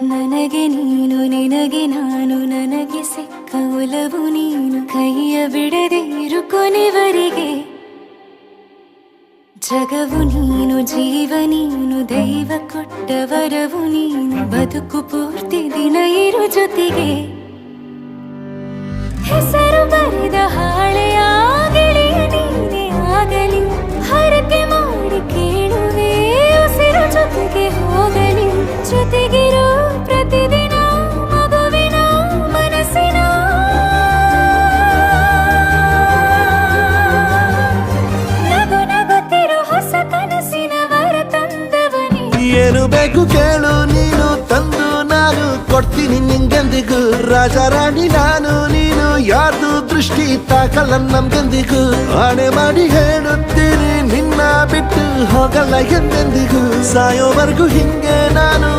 ನನಗೆ ನೀನು ನಿನಗೆ ನಾನು ನನಗೆ ಸಿಕ್ಕ ಒಲವು ನೀನು ಕೈಯ ಬಿಡದೆ ಇರು ಕೊನೆವರೆಗೆ ಜಗವು ನೀನು ಜೀವ ನೀನು ದೈವ ಕೊಟ್ಟ ವರವು ನೀನು ಬದುಕು ಪೂರ್ತಿ ದಿನ ಇರು ಜೊತೆಗೆ ಹೆಸರು ಬರೆದ ಹಾಳೆಯ ಗೆಳೆಯ ನೀನೇ ಆಗಲಿ ಹರಕೆ ಮಾಡಿ ಕೇಳುವೆ ಉಸಿರು ಜೊತೆಗೆ ಹೋಗಲಿ ಜೊತೆಗಿರೋ ಪ್ರತಿದಿನ ಮಗುವಿನ ಮನಸ್ಸಿನ ನಗು ನಗುತ್ತಿರೋ ಹೊಸ ಕನಸಿನ ವರ ತಂದವನೇ ಏನು ಬೇಕು ಕೇಳು ನೀನು ತಂದು ನಾನು ಕೊಡ್ತೀನಿ ನಿಂಗೆಂದಿಗೂ ರಾಜ ರಾಣಿ ನಾನು ನೀನು ಯಾರ್ದು ದೃಷ್ಟಿ ತಾಕಲ್ಲ ನಮ್ಗೆಂದಿಗೂ ಆಣೆ ಮಾಡಿ ಹೇಳುತ್ತೀನಿ ನಿನ್ನ ಬಿಟ್ಟು ಹೋಗಲ್ಲ ಎಂದೆಂದಿಗೂ ಸಾಯೋವರೆಗೂ ಹಿಂಗೆ ನಾನು